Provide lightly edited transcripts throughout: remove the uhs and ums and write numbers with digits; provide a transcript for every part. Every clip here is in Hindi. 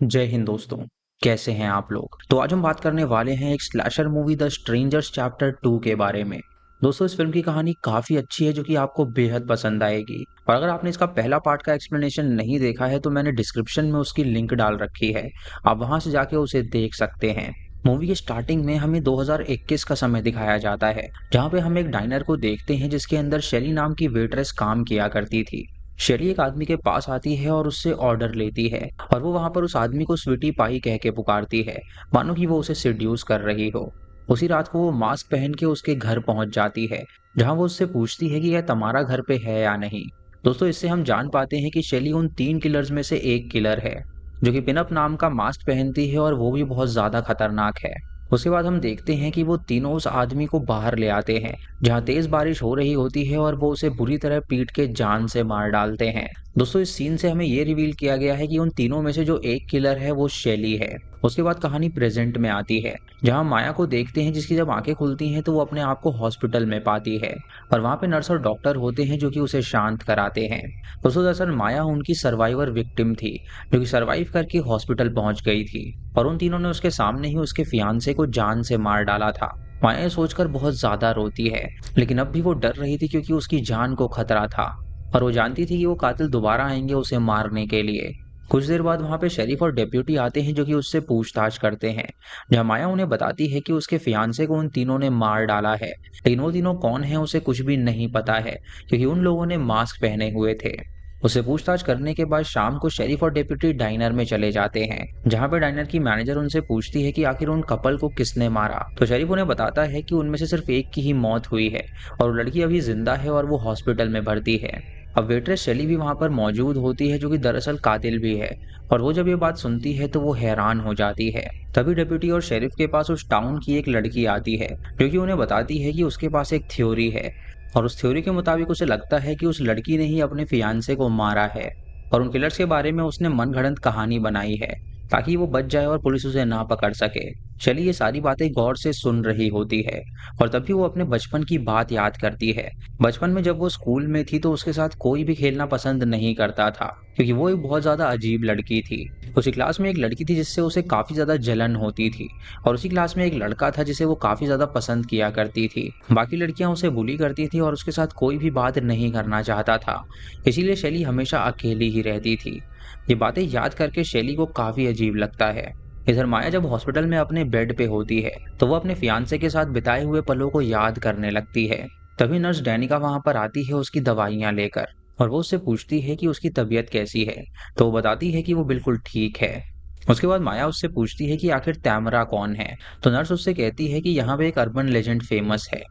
जय हिंद दोस्तों। कैसे हैं आप लोग। तो आज हम बात करने वाले हैं एक slasher movie the strangers chapter 2 के बारे में। दोस्तों, इस फिल्म की कहानी काफी अच्छी है जो कि आपको बेहद पसंद आएगी। और अगर आपने इसका पहला पार्ट का एक्सप्लेनेशन नहीं देखा है तो मैंने डिस्क्रिप्शन में उसकी लिंक डाल रखी है, आप वहां से जाके उसे देख सकते हैं। मूवी के स्टार्टिंग में हमें 2021 का समय दिखाया जाता है, जहाँ पे हम एक डाइनर को देखते हैं जिसके अंदर शेली नाम की वेट्रेस काम किया करती थी। शेली एक आदमी के पास आती है और उससे ऑर्डर लेती है, और वो वहां पर उस आदमी को स्वीटी पाई कह के पुकारती है, मानो कि वो उसे सिड्यूस कर रही हो। उसी रात को वो मास्क पहन के उसके घर पहुंच जाती है, जहां वो उससे पूछती है कि यह तुम्हारा घर पे है या नहीं। दोस्तों, इससे हम जान पाते हैं कि शेली उन 3 किलर्स में से एक किलर है, जो कि पिनअप नाम का मास्क पहनती है, और वो भी बहुत ज्यादा खतरनाक है। उसके बाद हम देखते हैं कि वो तीनों उस आदमी को बाहर ले आते हैं, जहां तेज बारिश हो रही होती है, और वो उसे बुरी तरह पीट के जान से मार डालते हैं। दोस्तों, इस सीन से हमें ये रिवील किया गया है कि उन तीनों में से जो एक किलर है वो शेली है। उसके बाद कहानी प्रेजेंट में आती है, जहां माया को देखते हैं, जिसकी जब आंखें खुलती हैं तो वो अपने आप को हॉस्पिटल में पाती है, और वहां पे नर्स और डॉक्टर होते हैं जो कि उसे शांत कराते हैं। दोस्तों, दरअसल माया उनकी सर्वाइवर विक्टिम थी, जो कि सर्वाइव करके हॉस्पिटल पहुंच गई थी, और उन तीनों ने उसके सामने ही उसके फियांसे को जान से मार डाला था। माया ये सोचकर बहुत ज्यादा रोती है, लेकिन अब भी वो डर रही थी क्योंकि उसकी जान को खतरा था, और वो जानती थी कि वो कातिल दोबारा आएंगे उसे मारने के लिए। कुछ देर बाद वहां पे शेरिफ और डेप्यूटी आते हैं जो कि उससे पूछताछ करते हैं, जहां माया उन्हें बताती है कि उसके फियांसे को उन तीनों ने मार डाला है, लेकिन वो तीनों कौन है उसे कुछ भी नहीं पता है, क्योंकि उन लोगों ने मास्क पहने हुए थे। उसे पूछताछ करने के बाद शाम को शेरिफ और डेप्यूटी डाइनर में चले जाते हैं, जहां पे डाइनर की मैनेजर उनसे पूछती है कि आखिर उन कपल को किसने मारा। तो शेरिफ उन्हें बताता है कि उनमें से सिर्फ एक की ही मौत हुई है, और वो लड़की अभी जिंदा है और वो हॉस्पिटल में भर्ती है। अब वेट्रेस शेली भी वहां पर मौजूद होती है, जो कि दरअसल कातिल भी है, और वो जब ये बात सुनती है तो वो हैरान हो जाती है। तभी डेप्यूटी और शेरिफ के पास उस टाउन की एक लड़की आती है, जो कि उन्हें बताती है कि उसके पास एक थ्योरी है, और उस थ्योरी के मुताबिक उसे लगता है कि उस लड़की ने ही अपने फियांसे को मारा है, और उन किलर्स के बारे में उसने मनगढ़ंत कहानी बनाई है ताकि वो बच जाए और पुलिस उसे ना पकड़ सके। चलिए, ये सारी बातें गौर से सुन रही होती है, और तभी वो अपने बचपन की बात याद करती है। बचपन में जब वो स्कूल में थी तो उसके साथ कोई भी खेलना पसंद नहीं करता था, क्योंकि वो एक बहुत ज्यादा अजीब लड़की थी। उसी क्लास में एक लड़की थी जिससे उसे काफी ज्यादा जलन होती थी, और उसी क्लास में एक लड़का था जिसे वो काफी ज्यादा पसंद किया करती थी। बाकी लड़कियां उसे बुली करती थी और उसके साथ कोई भी बात नहीं करना चाहता था, इसीलिए शैली हमेशा अकेली ही रहती थी। ये बातें याद करके शैली को काफी अजीब लगता है। इधर माया जब हॉस्पिटल में अपने बेड पे होती है तो वो अपने फियांसे के साथ बिताए हुए पलों को याद करने लगती है। तभी नर्स डैनिका वहां पर आती है उसकी दवाइयां लेकर, और वो उससे पूछती है कि उसकी तबीयत कैसी है। तो वो बताती है कि वो बिल्कुल ठीक है। उसके बाद माया उससे पूछती है कि आखिर तैमरा कौन है। तो नर्स उससे कहती है कि यहाँ पे एक अर्बन लेजेंड फेमस है,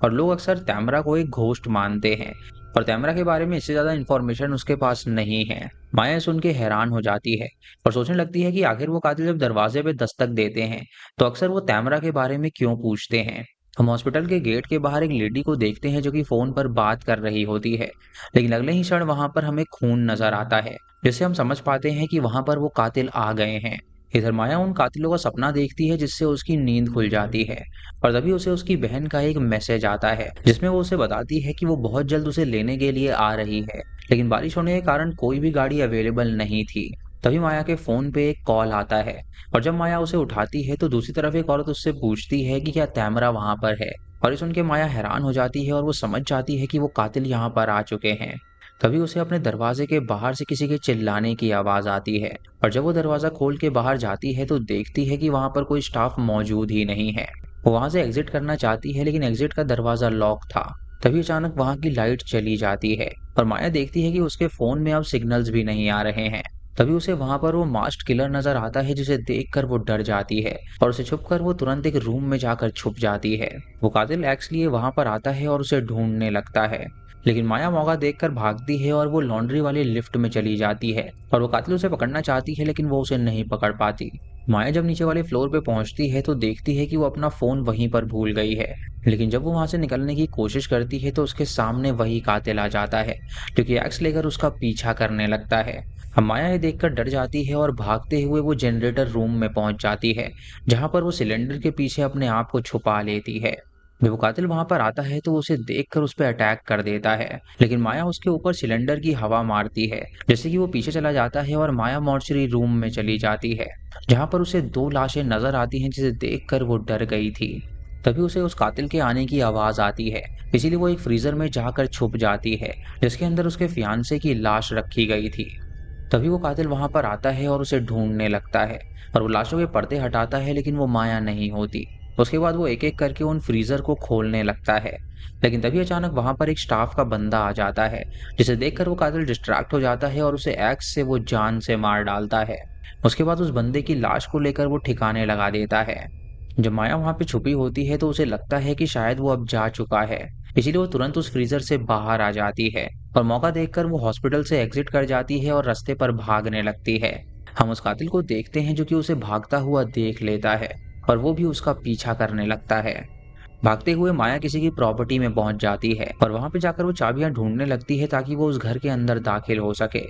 और लोग अक्सर तैमरा को एक घोस्ट मानते हैं, और तैमरा के बारे में इससे ज्यादा इन्फॉर्मेशन उसके पास नहीं है। माया सुन के हैरान हो जाती है, और सोचने लगती है कि आखिर वो कातिल जब दरवाजे पे दस्तक देते हैं तो अक्सर वो तैमरा के बारे में क्यों पूछते हैं। हम हॉस्पिटल के गेट के बाहर एक लेडी को देखते हैं जो कि फोन पर बात कर रही होती है, लेकिन अगले ही क्षण वहां पर हमें खून नजर आता है, जिससे हम समझ पाते हैं कि वहां पर वो कातिल आ गए हैं। इधर माया उन कातिलों का सपना देखती है जिससे उसकी नींद खुल जाती है, और तभी उसे उसकी बहन का एक मैसेज आता है जिसमें वो उसे बताती है कि वो बहुत जल्द उसे लेने के लिए आ रही है, लेकिन बारिश होने के कारण कोई भी गाड़ी अवेलेबल नहीं थी। तभी माया के फोन पे एक कॉल आता है, और जब माया उसे उठाती है तो दूसरी तरफ एक औरत उससे पूछती है कि क्या तैमरा वहां पर है। और ये सुन के माया हैरान हो जाती है, और वो समझ जाती है कि वो कातिल यहाँ पर आ चुके हैं। तभी उसे अपने दरवाजे के बाहर से किसी के चिल्लाने की आवाज आती है, और जब वो दरवाजा खोल के बाहर जाती है तो देखती है कि वहां पर कोई स्टाफ मौजूद ही नहीं है। वो वहां से एग्जिट करना चाहती है, लेकिन एग्जिट का दरवाजा लॉक था। तभी अचानक वहां की लाइट चली जाती है, और माया देखती है कि उसके फोन में अब सिग्नल्स भी नहीं आ रहे हैं। तभी उसे वहां पर वो मास्क्ड किलर नजर आता है, जिसे देखकर वो डर जाती है, और उसे छुपकर वो तुरंत एक रूम में जाकर छुप जाती है। वो कातिल एक्स लिए वहां पर आता है और उसे ढूंढने लगता है, लेकिन माया मौका देखकर भागती है और वो लॉन्ड्री वाली लिफ्ट में चली जाती है, और वो कातिल उसे पकड़ना चाहती है लेकिन वो उसे नहीं पकड़ पाती। माया जब नीचे वाले फ्लोर पे पहुंचती है तो देखती है कि वो अपना फोन वहीं पर भूल गई है, लेकिन जब वो वहां से निकलने की कोशिश करती है तो उसके सामने वही कातिल आ जाता है, जो कि एक्स लेकर उसका पीछा करने लगता है। अब माया ये देखकर डर जाती है और भागते हुए वो जनरेटर रूम में पहुंच जाती है, जहां पर वो सिलेंडर के पीछे अपने आप को छुपा लेती है। जब वो कातिल वहां पर आता है तो वो उसे देखकर उस पर अटैक कर देता है, लेकिन माया उसके ऊपर सिलेंडर की हवा मारती है, जैसे कि वो पीछे चला जाता है और माया मॉर्चरी रूम में चली जाती है, जहां पर उसे दो लाशें नजर आती हैं जिसे देखकर वो डर गई थी। तभी उसे उस कातिल के आने की आवाज आती है, इसीलिए वो एक फ्रीजर में जाकर छुप जाती है, जिसके अंदर उसके फियांसे की लाश रखी गई थी। तभी वो कातिल वहां पर आता है और उसे ढूंढने लगता है, और वो लाशों के पर्दे हटाता है, लेकिन वो माया नहीं होती। उसके बाद वो एक एक करके उन फ्रीजर को खोलने लगता है, लेकिन तभी अचानक वहां पर एक स्टाफ का बंदा आ जाता है, जिसे देखकर वो कातिल डिस्ट्रैक्ट हो जाता है और उसे एक्स से वो जान से मार डालता है। उसके बाद उस बंदे की लाश को लेकर वो ठिकाने लगा देता है। जब माया वहां पे छुपी होती है तो उसे लगता है कि शायद वो अब जा चुका है, इसीलिए वो तुरंत उस फ्रीजर से बाहर आ जाती है, और मौका देखकर वो हॉस्पिटल से एग्जिट कर जाती है और रास्ते पर भागने लगती है। हम उस कातिल को देखते हैं जो कि उसे भागता हुआ देख लेता है, और वो भी उसका पीछा करने लगता है। भागते हुए माया किसी की प्रॉपर्टी में पहुंच जाती है, और वहां पे जाकर वो चाबियां ढूंढने लगती है ताकि वो उस घर के अंदर दाखिल हो सके।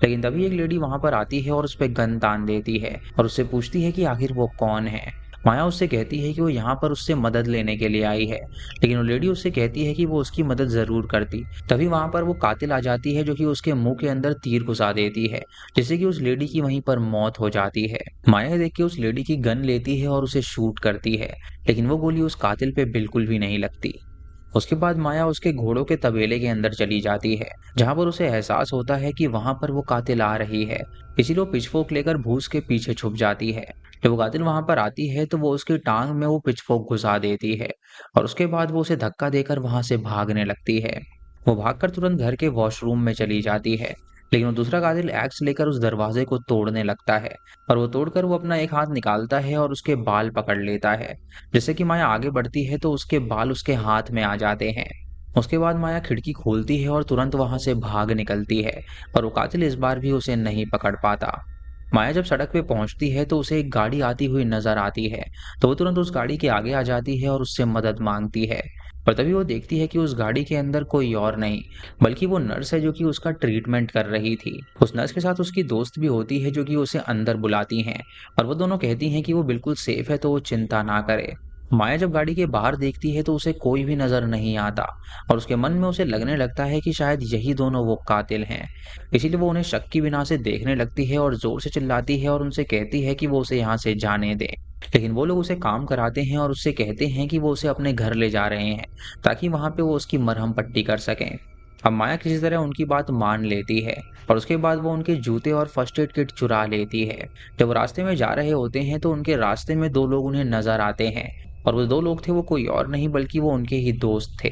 लेकिन तभी एक लेडी वहां पर आती है और उस पर गन तान देती है और उससे पूछती है कि आखिर वो कौन है। माया उससे कहती है कि वो यहाँ पर उससे मदद लेने के लिए आई है, लेकिन वो लेडी उससे कहती है कि वो उसकी मदद जरूर करती। तभी वहां पर वो कातिल आ जाती है जो कि उसके मुंह के अंदर तीर घुसा देती है, जिससे कि उस लेडी की वहीं पर मौत हो जाती है। माया देख के उस लेडी की गन लेती है और उसे शूट करती है, लेकिन वो गोली उस कातिल पे बिल्कुल भी नहीं लगती। उसके बाद माया उसके घोड़ों के तबेले के अंदर चली जाती है, जहां पर उसे एहसास होता है कि वहां पर वो कातिल आ रही है, इसीलिए वो पिचफोर्क लेकर भूस के पीछे छुप जाती है। जब वो कातिल वहां पर आती है तो वो उसकी टांग में वो पिचफोर्क घुसा देती है, और उसके बाद वो उसे धक्का देकर वहां से भागने लगती है। वो भागकर तुरंत घर के वॉशरूम में चली जाती है, लेकिन वो दूसरा कातिल एक्स लेकर उस दरवाजे को तोड़ने लगता है, और वो तोड़कर वो अपना एक हाथ निकालता है और उसके बाल पकड़ लेता है। जैसे कि माया आगे बढ़ती है तो उसके बाल उसके हाथ में आ जाते हैं। उसके बाद माया खिड़की खोलती है और तुरंत वहां से भाग निकलती है, और वो कातिल इस बार भी उसे नहीं पकड़ पाता। माया जब सड़क पे पहुंचती है तो उसे एक गाड़ी आती हुई नजर आती है, तो वो तुरंत उस गाड़ी के आगे आ जाती है और उससे मदद मांगती है। पर तभी वो देखती है कि उस गाड़ी के अंदर कोई और नहीं, बल्कि वो नर्स है जो कि उसका ट्रीटमेंट कर रही थी। उस नर्स के साथ उसकी दोस्त भी होती है जो कि उसे अंदर बुलाती हैं, और वो दोनों कहती हैं कि वो बिल्कुल सेफ है तो वो चिंता ना करे। माया जब गाड़ी के बाहर देखती है तो उसे कोई भी नजर नहीं आता, और उसके मन में उसे लगने लगता है कि शायद यही दोनों वो कातिल हैं। इसीलिए वो उन्हें शक की बिना से देखने लगती है और जोर से चिल्लाती है और उनसे कहती है कि वो उसे यहाँ से जाने दें। लेकिन वो लोग उसे काम कराते हैं और उससे कहते हैं कि वो उसे अपने घर ले जा रहे हैं, ताकि वहां पे वो उसकी मरहम पट्टी कर सकें। अब माया किसी तरह उनकी बात मान लेती है, और उसके बाद वो उनके जूते और फर्स्ट एड किट चुरा लेती है। जब वो रास्ते में जा रहे होते हैं तो उनके रास्ते में दो लोग उन्हें नजर आते हैं, और वो दो लोग थे वो कोई और नहीं बल्कि वो उनके ही दोस्त थे।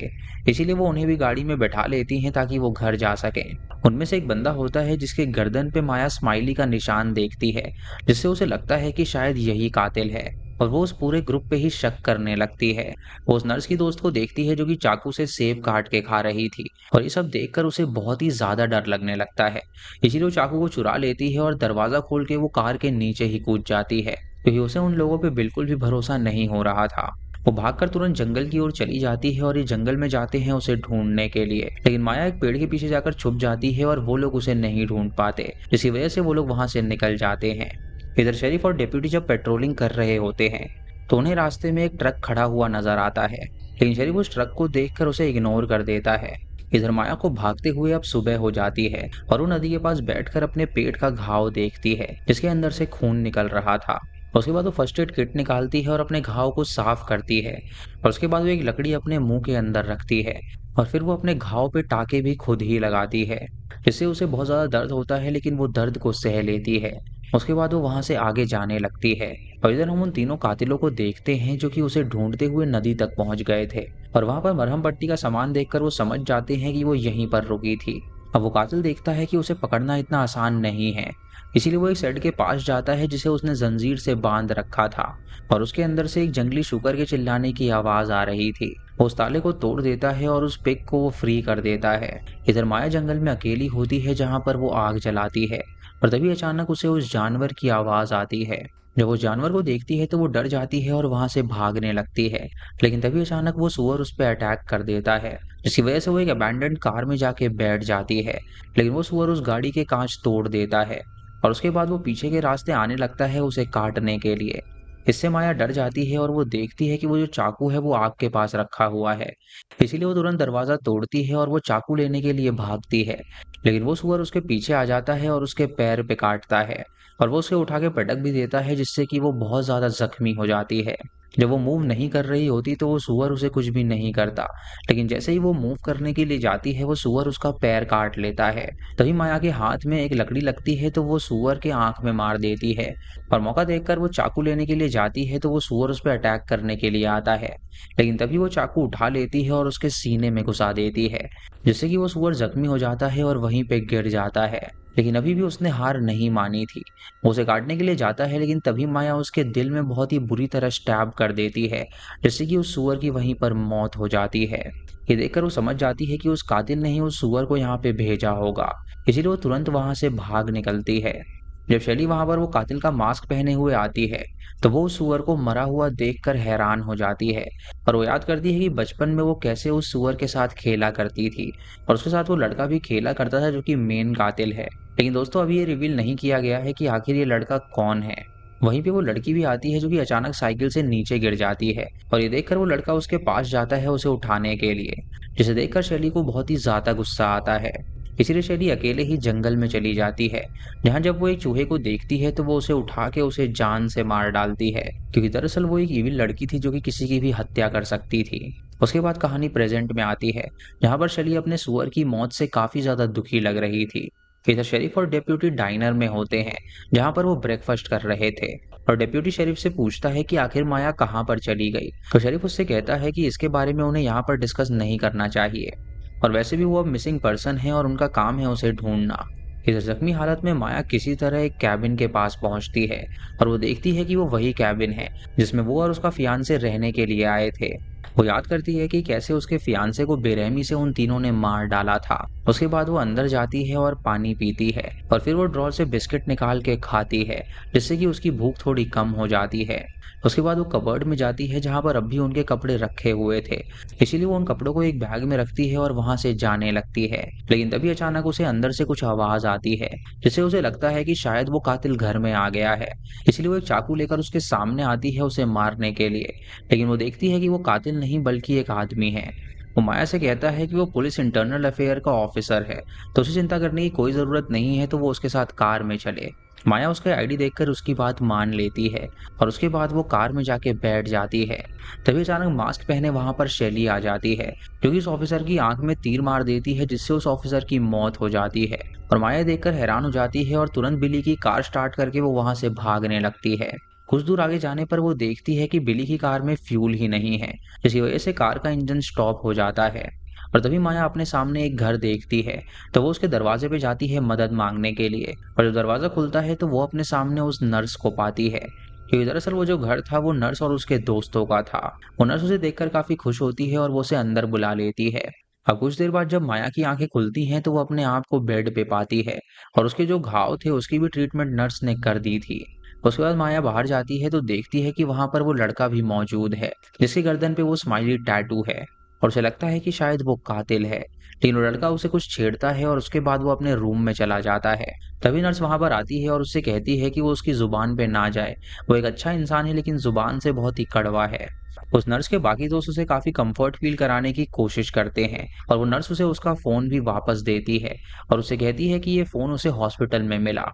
इसीलिए वो उन्हें भी गाड़ी में बैठा लेती हैं ताकि वो घर जा सकें। उनमें से एक बंदा होता है जिसके गर्दन पे माया स्माइली का निशान देखती है, जिससे उसे लगता है कि शायद यही कातिल है, और वो उस पूरे ग्रुप पे ही शक करने लगती है। वो उस नर्स की दोस्त को देखती है जो कि चाकू से सेब काट के खा रही थी, और ये सब देखकर उसे बहुत ही ज्यादा डर लगने लगता है। इसीलिए वो चाकू को चुरा लेती है और दरवाजा खोल के वो कार के नीचे ही कूद जाती है, क्योंकि उसे उन लोगों पे बिल्कुल भी भरोसा नहीं हो रहा था। वो भागकर तुरंत जंगल की ओर चली जाती है, और ये जंगल में जाते हैं उसे ढूंढने के लिए, लेकिन माया एक पेड़ के पीछे जाकर छुप जाती है और वो लोग उसे नहीं ढूंढ पाते, जिसकी वजह से वो लोग वहां से निकल जाते हैं। इधर शरीफ और डेप्यूटी जब पेट्रोलिंग कर रहे होते हैं तो उन्हें रास्ते में एक ट्रक खड़ा हुआ नजर आता है, लेकिन शरीफ उस ट्रक को देखकर उसे इग्नोर कर देता है। इधर माया को भागते हुए अब सुबह हो जाती है, और वो नदी के पास बैठकर अपने पेट का घाव देखती है जिसके अंदर से खून निकल रहा था। उसके बाद वो फर्स्ट एड किट निकालती है और अपने घाव को साफ करती है, और उसके बाद वो एक लकड़ी अपने मुंह के अंदर रखती है, और फिर वो अपने घाव पे टाके भी खुद ही लगाती है, जिससे उसे बहुत ज्यादा दर्द होता है, लेकिन वो दर्द को सह लेती है। उसके बाद वो वहां से आगे जाने लगती है, और इधर हम उन तीनों कातिलों को देखते हैं जो कि उसे ढूंढते हुए नदी तक पहुंच गए थे, और वहां पर मरहम पट्टी का सामान देखकर वो समझ जाते हैं कि वो यहीं पर रुकी थी। अब वो कातिल देखता है कि उसे पकड़ना इतना आसान नहीं है, इसीलिए वो एक शेड के पास जाता है जिसे उसने जंजीर से बांध रखा था, और उसके अंदर से एक जंगली शुकर के चिल्लाने की आवाज आ रही थी। वो उस ताले को तोड़ देता है और उस पिग को वो फ्री कर देता है। इधर माया जंगल में अकेली होती है जहां पर वो आग जलाती है, और तभी अचानक उसे उस जानवर की आवाज आती है। जब वो जानवर को देखती है तो वो डर जाती है और वहां से भागने लगती है, लेकिन तभी अचानक वो सुअर उस पर अटैक कर देता है, जिसकी वजह से वो एक अबैंडन्ड कार में जाके बैठ जाती है। लेकिन वो सुअर उस गाड़ी के कांच तोड़ देता है, और उसके बाद वो पीछे के रास्ते आने लगता है उसे काटने के लिए। इससे माया डर जाती है और वो देखती है कि वो जो चाकू है वो आग के पास रखा हुआ है। इसीलिए वो तुरंत दरवाजा तोड़ती है और वो चाकू लेने के लिए भागती है। लेकिन वो सुअर उसके पीछे आ जाता है और उसके पैर पे काटता है और वो उसे उठा के पटक भी देता है, जिससे कि वो बहुत ज्यादा जख्मी हो जाती है। जब वो मूव नहीं कर रही होती तो वो सुअर उसे कुछ भी नहीं करता, लेकिन जैसे ही वो मूव करने के लिए जाती है वो सुअर उसका पैर काट लेता है। तभी माया के हाथ में एक लकड़ी लगती है तो वो सुअर के आंख में मार देती है और मौका देखकर वो चाकू लेने के लिए जाती है तो वो सुअर उस पर अटैक करने के लिए आता है। लेकिन तभी वो चाकू उठा लेती है और उसके सीने में घुसा देती है, जिससे कि वो सुअर जख्मी हो जाता है और वहीं पे गिर जाता है। लेकिन अभी भी उसने हार नहीं मानी थी। वो उसे काटने के लिए जाता है, लेकिन तभी माया उसके दिल में बहुत ही बुरी तरह स्टैब कर देती है, जिससे कि उस सुअर की वहीं पर मौत हो जाती है। ये देखकर वो समझ जाती है कि उस कातिल ने ही उस सुअर को यहाँ पे भेजा होगा, इसीलिए वो तुरंत वहां से भाग निकलती है। जब शैली वहां पर वो कातिल का मास्क पहने हुए आती है तो वो उस सुअर को मरा हुआ देखकर हैरान हो जाती है और वो याद करती है कि बचपन में वो कैसे उस सुअर के साथ खेला करती थी और उसके साथ वो लड़का भी खेला करता था जो कि मेन कातिल है। लेकिन दोस्तों अभी ये रिवील नहीं किया गया है कि आखिर ये लड़का कौन है। वहीं पे वो लड़की भी आती है जो कि अचानक साइकिल से नीचे गिर जाती है और ये देखकर वो लड़का उसके पास जाता है उसे उठाने के लिए, जिसे देखकर शैली को बहुत ही ज्यादा गुस्सा आता है। इसीलिए शैली अकेले ही जंगल में चली जाती है, जहाँ जब वो एक चूहे को देखती है तो वो उसे उठा के उसे जान से मार डालती है, क्योंकि दरअसल वो एक इविल लड़की थी जो कि किसी की भी हत्या कर सकती थी। उसके बाद कहानी प्रेजेंट में आती है, जहाँ पर शैली अपने सुअर की मौत से काफी ज्यादा दुखी लग रही थी। इधर शेरिफ और डेप्यूटी डाइनर में होते हैं, जहाँ पर वो ब्रेकफास्ट कर रहे थे और डेप्यूटी शेरिफ से पूछता है कि आखिर माया कहाँ पर चली गई। तो शेरिफ उससे कहता है कि इसके बारे में उन्हें यहाँ पर डिस्कस नहीं करना चाहिए और वैसे भी वो अब मिसिंग पर्सन है और उनका काम है उसे ढूंढना। इधर जख्मी हालत में माया किसी तरह एक कैबिन के पास पहुंचती है और वो देखती है कि वो वही कैबिन है जिसमें वो और उसका फियांसे रहने के लिए आए थे। वो याद करती है कि कैसे उसके फियांसे को बेरहमी से उन तीनों ने मार डाला था। उसके बाद वो अंदर जाती है और पानी पीती है और फिर वो ड्रॉर से बिस्किट निकाल के खाती है, जिससे कि उसकी भूख थोड़ी कम हो जाती है। उसके बाद वो कबर्ड में जाती है जहाँ पर अब भी उनके कपड़े रखे हुए थे, इसीलिए वो उन कपड़ों को एक बैग में रखती है और वहां से जाने लगती है। लेकिन तभी अचानक उसे अंदर से कुछ आवाज आती है, जिससे उसे लगता है कि शायद वो कातिल घर में आ गया है। इसलिए वो एक चाकू लेकर उसके सामने आती है उसे मारने के लिए, लेकिन वो देखती है कि वो कातिल नहीं बल्कि एक आदमी है। वो माया से कहता है कि वो पुलिस इंटरनल अफेयर का ऑफिसर है, तो उसे चिंता करने की कोई जरूरत नहीं है, तो वो उसके साथ कार में चले। माया उसका आईडी देखकर उसकी बात मान लेती है और उसके बाद वो कार में जाके बैठ जाती है। तभी अचानक मास्क पहने वहां पर शैली आ जाती है, जो कि उस ऑफिसर की आंख में तीर मार देती है, जिससे उस ऑफिसर की मौत हो जाती है। और माया देखकर हैरान हो जाती है और तुरंत बिली की कार स्टार्ट करके वो वहां से भागने लगती है। कुछ दूर आगे जाने पर वो देखती है कि बिली की कार में फ्यूल ही नहीं है, जिसकी वजह से कार का इंजन स्टॉप हो जाता है। और तभी माया अपने सामने एक घर देखती है, तो वो उसके दरवाजे पे जाती है मदद मांगने के लिए। और जब दरवाजा खुलता है तो वो अपने सामने उस नर्स को पाती है, क्योंकि दरअसल वो जो घर था वो नर्स और उसके दोस्तों का था। वो नर्स उसे देखकर काफी खुश होती है और वो उसे अंदर बुला लेती है। अब कुछ देर बाद जब माया की आंखें खुलती हैं तो वो अपने आप को बेड पे पाती है और उसके जो घाव थे उसकी भी ट्रीटमेंट नर्स ने कर दी थी। उसके बाद माया बाहर जाती है तो देखती है कि वहां पर वो लड़का भी मौजूद है, जिसकी गर्दन पे वो स्माइली टैटू है और उसे लगता है कि शायद वो कातिल है। लेकिन वो लड़का उसे कुछ छेड़ता है और उसके बाद वो अपने रूम में चला जाता है। तभी नर्स वहां पर आती है और उससे कहती है कि वो उसकी जुबान पे ना जाए, वो एक अच्छा इंसान है लेकिन जुबान से बहुत ही कड़वा है। उस नर्स के बाकी दोस्त उसे काफी कंफर्ट फील कराने की कोशिश करते हैं और वो नर्स उसे उसका फोन भी वापस देती है और उसे कहती है कि ये फोन उसे हॉस्पिटल में मिला।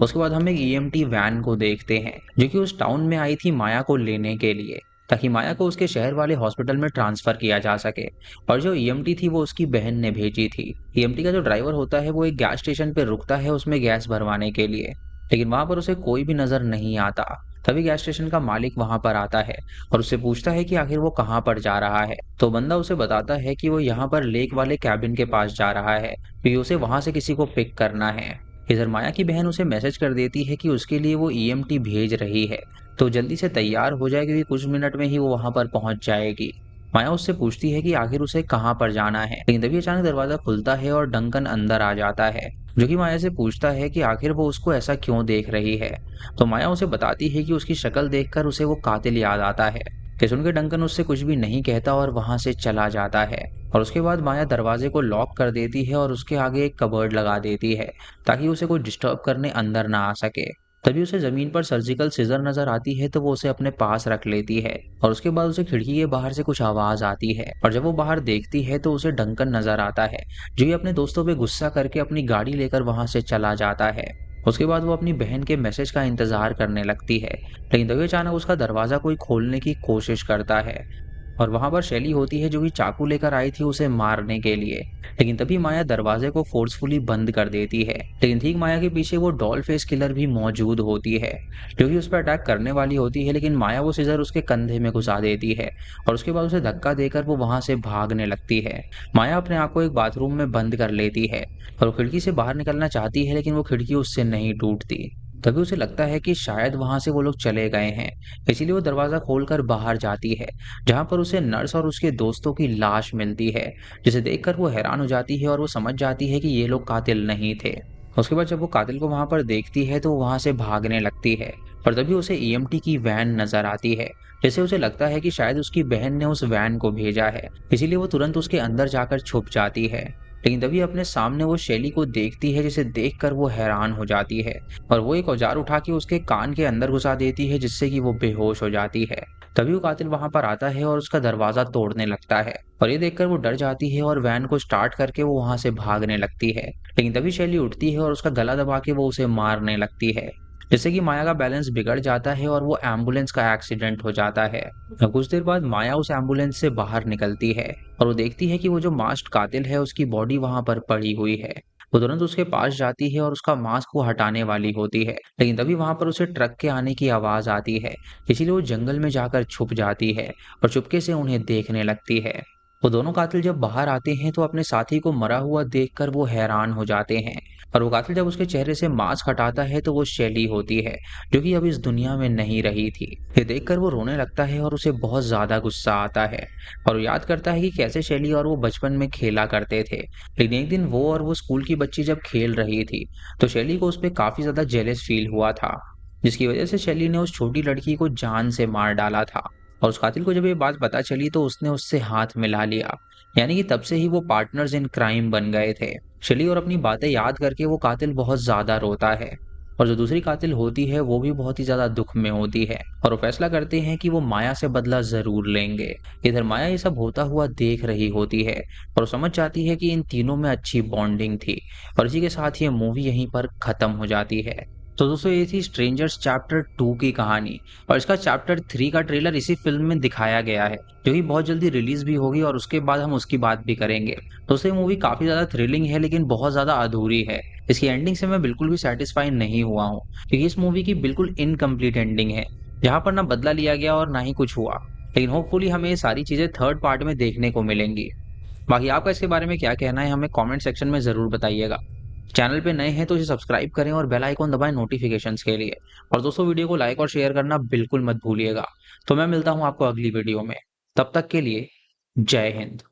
उसके बाद हम एक ईएमटी वैन को देखते हैं जो कि उस टाउन में आई थी माया को लेने के लिए, ताकि माया को उसके शहर वाले हॉस्पिटल में ट्रांसफर किया जा सके। और जो ईएमटी थी वो उसकी बहन ने भेजी थी। ईएमटी का जो ड्राइवर होता है वो एक गैस स्टेशन पे रुकता है उसमें गैस भरवाने के लिए, लेकिन वहां पर उसे कोई भी नजर नहीं आता। तभी गैस स्टेशन का मालिक वहां पर आता है और उससे पूछता है कि आखिर वो कहाँ पर जा रहा है। तो बंदा उसे बताता है कि वो यहाँ पर लेक वाले कैबिन के पास जा रहा है, क्योंकि उसे वहां से किसी को पिक करना है। इधर माया की बहन उसे मैसेज कर देती है कि उसके लिए वो ईएमटी भेज रही है, तो जल्दी से तैयार हो जाए क्योंकि कुछ मिनट में ही वो वहां पर पहुंच जाएगी। माया उससे पूछती है कि आखिर उसे कहाँ पर जाना है, लेकिन तभी अचानक दरवाजा खुलता है और डंकन अंदर आ जाता है, जो कि माया से पूछता है कि आखिर वो उसको ऐसा क्यों देख रही है। तो माया उसे बताती है कि उसकी शक्ल देखकर उसे वो कातिल याद आता है। ये सुनकर डंकन उससे कुछ भी नहीं कहता और वहां से चला जाता है। और उसके बाद माया दरवाजे को लॉक कर देती है और उसके आगे एक कबर्ड लगा देती है, ताकि उसे कोई डिस्टर्ब करने अंदर ना आ सके। तभी उसे जमीन पर सर्जिकल सिजर नजर आती है तो वो उसे अपने पास रख लेती है और उसके बाद उसे खिड़की के बाहर से कुछ आवाज आती है और जब वो बाहर देखती है तो उसे डंकन नजर आता है जो ये अपने दोस्तों पे गुस्सा करके अपनी गाड़ी लेकर वहां से चला जाता है। उसके बाद वो अपनी बहन के मैसेज का इंतजार करने लगती है, लेकिन तभी अचानक उसका दरवाजा कोई खोलने की कोशिश करता है और वहां पर शैली होती है जो कि चाकू लेकर आई थी उसे मारने के लिए। लेकिन तभी माया दरवाजे को फोर्सफुली बंद कर देती है, लेकिन ठीक माया के पीछे वो डॉल फेस किलर भी मौजूद होती है जो कि उस पर अटैक करने वाली होती है, लेकिन माया वो सीजर उसके कंधे में घुसा देती है और उसके बाद उसे धक्का देकर वो वहां से भागने लगती है। माया अपने आप को एक बाथरूम में बंद कर लेती है और वो खिड़की से बाहर निकलना चाहती है, लेकिन वो खिड़की उससे नहीं टूटती। तभी उसे लगता है कि शायद वहां से वो लोग चले गए हैं, इसीलिए वो दरवाजा खोलकर बाहर जाती है जहां पर उसे नर्स और उसके दोस्तों की लाश मिलती है, जिसे देखकर वो हैरान हो जाती है और वो समझ जाती है कि ये लोग कातिल नहीं थे। उसके बाद जब वो कातिल को वहां पर देखती है तो वो वहां से भागने लगती है और तभी उसे ईएमटी की वैन नजर आती है, जैसे उसे लगता है कि शायद उसकी बहन ने उस वैन को भेजा है, इसीलिए वो तुरंत उसके अंदर जाकर छुप जाती है। लेकिन तभी अपने सामने वो शैली को देखती है जिसे देखकर वो हैरान हो जाती है और वो एक औजार उठा के उसके कान के अंदर घुसा देती है जिससे कि वो बेहोश हो जाती है। तभी वो कातिल वहां पर आता है और उसका दरवाजा तोड़ने लगता है और ये देखकर वो डर जाती है और वैन को स्टार्ट करके वो वहां से भागने लगती है। लेकिन तभी शैली उठती है और उसका गला दबा के वो उसे मारने लगती है, जिससे कि माया का बैलेंस बिगड़ जाता है और वो एम्बुलेंस का एक्सीडेंट हो जाता है। कुछ देर बाद माया उस एम्बुलेंस से बाहर निकलती है और वो देखती है कि वो जो मास्क कातिल है उसकी बॉडी वहां पर पड़ी हुई है। वो तुरंत उसके पास जाती है और उसका मास्क को हटाने वाली होती है, लेकिन तभी वहां पर उसे ट्रक के आने की आवाज आती है, इसीलिए वो जंगल में जाकर छुप जाती है और चुपके से उन्हें देखने लगती है। वो दोनों कातिल जब बाहर आते हैं तो अपने साथी को मरा हुआ देखकर वो हैरान हो जाते हैं और वो कातिल जब उसके चेहरे से मास्क हटाता है तो वो शैली होती है जो कि अब इस दुनिया में नहीं रही थी। ये देखकर वो रोने लगता है और उसे बहुत ज्यादा गुस्सा आता है और वो याद करता है कि कैसे शैली और वो बचपन में खेला करते थे। लेकिन एक दिन वो और वो स्कूल की बच्ची जब खेल रही थी तो शैली को उस पर काफी ज्यादा जेलस फील हुआ था, जिसकी वजह से शैली ने उस छोटी लड़की को जान से मार डाला था। और उस कातिल को जब ये बात पता चली तो उसने उससे हाथ मिला लिया, यानी कि तब से ही वो पार्टनर्स इन क्राइम बन गए थे। शैली और अपनी बातें याद करके वो कातिल बहुत ज्यादा रोता है और जो दूसरी कातिल होती है वो भी बहुत ही ज्यादा दुख में होती है और वो फैसला करते हैं कि वो माया से बदला जरूर लेंगे। इधर माया ये सब होता हुआ देख रही होती है और वो समझ जाती है कि इन तीनों में अच्छी बॉन्डिंग थी और इसी के साथ ये मूवी यहीं पर खत्म हो जाती है। तो दोस्तों ये थी स्ट्रेंजर्स चैप्टर 2 की कहानी और इसका चैप्टर 3 का ट्रेलर इसी फिल्म में दिखाया गया है जो कि बहुत जल्दी रिलीज भी होगी और उसके बाद हम उसकी बात भी करेंगे। दोस्तों ये मूवी काफी ज्यादा थ्रिलिंग है लेकिन बहुत ज्यादा अधूरी है। इसकी एंडिंग से मैं बिल्कुल भी सेटिस्फाई नहीं हुआ हूँ क्योंकि इस मूवी की बिल्कुल इनकम्प्लीट एंडिंग है जहाँ पर ना बदला लिया गया और ना ही कुछ हुआ। लेकिन होपफुली हमें ये सारी चीजें थर्ड पार्ट में देखने को मिलेंगी। बाकी आपका इसके बारे में क्या कहना है हमें कमेंट सेक्शन में जरूर बताइएगा। चैनल पे नए हैं तो इसे सब्सक्राइब करें और बेल आइकॉन दबाएं नोटिफिकेशंस के लिए। और दोस्तों वीडियो को लाइक और शेयर करना बिल्कुल मत भूलिएगा। तो मैं मिलता हूं आपको अगली वीडियो में, तब तक के लिए जय हिंद।